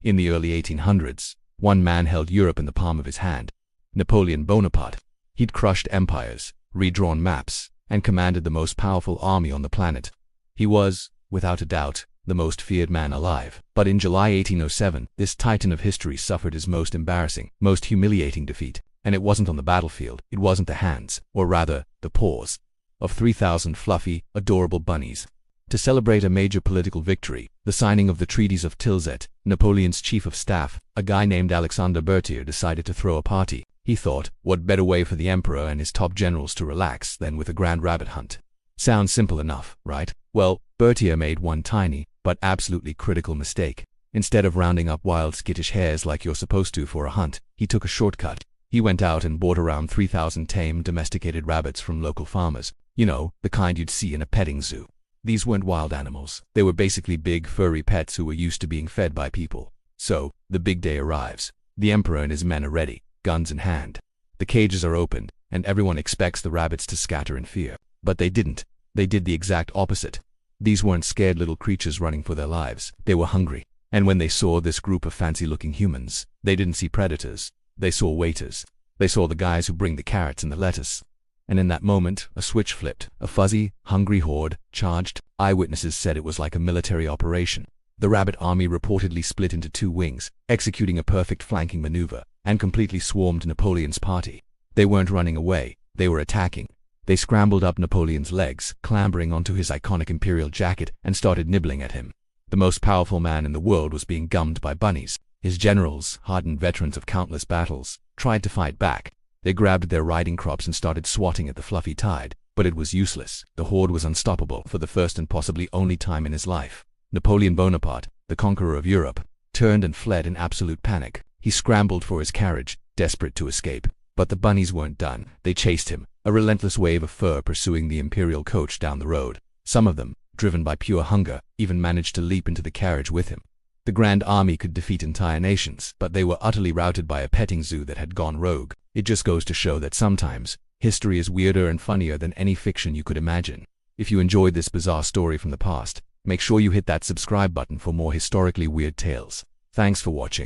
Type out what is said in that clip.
In the early 1800s, one man held Europe in the palm of his hand: Napoleon Bonaparte. He'd crushed empires, redrawn maps, and commanded the most powerful army on the planet. He was, without a doubt, the most feared man alive. But in July 1807, this titan of history suffered his most embarrassing, most humiliating defeat. And it wasn't on the battlefield, it wasn't the hands, or rather, the paws, of 3,000 fluffy, adorable bunnies. To celebrate a major political victory, the signing of the treaties of Tilsit, Napoleon's chief of staff, a guy named Alexander Berthier, decided to throw a party. He thought, what better way for the emperor and his top generals to relax than with a grand rabbit hunt? Sounds simple enough, right? Well, Berthier made one tiny, but absolutely critical mistake. Instead of rounding up wild skittish hares like you're supposed to for a hunt, he took a shortcut. He went out and bought around 3,000 tame, domesticated rabbits from local farmers. You know, the kind you'd see in a petting zoo. These weren't wild animals. They were basically big, furry pets who were used to being fed by people. So, the big day arrives. The emperor and his men are ready, guns in hand. The cages are opened, and everyone expects the rabbits to scatter in fear. But they didn't. They did the exact opposite. These weren't scared little creatures running for their lives. They were hungry. And when they saw this group of fancy-looking humans, they didn't see predators. They saw waiters. They saw the guys who bring the carrots and the lettuce. And in that moment, a switch flipped. A fuzzy, hungry horde charged. Eyewitnesses said it was like a military operation. The rabbit army reportedly split into two wings, executing a perfect flanking maneuver, and completely swarmed Napoleon's party. They weren't running away. They were attacking. They scrambled up Napoleon's legs, clambering onto his iconic imperial jacket, and started nibbling at him. The most powerful man in the world was being gummed by bunnies. His generals, hardened veterans of countless battles, tried to fight back. They grabbed their riding crops and started swatting at the fluffy tide, but it was useless. The horde was unstoppable for the first and possibly only time in his life. Napoleon Bonaparte, the conqueror of Europe, turned and fled in absolute panic. He scrambled for his carriage, desperate to escape. But the bunnies weren't done. They chased him, a relentless wave of fur pursuing the imperial coach down the road. Some of them, driven by pure hunger, even managed to leap into the carriage with him. The Grand Army could defeat entire nations, but they were utterly routed by a petting zoo that had gone rogue. It just goes to show that sometimes, history is weirder and funnier than any fiction you could imagine. If you enjoyed this bizarre story from the past, make sure you hit that subscribe button for more historically weird tales. Thanks for watching.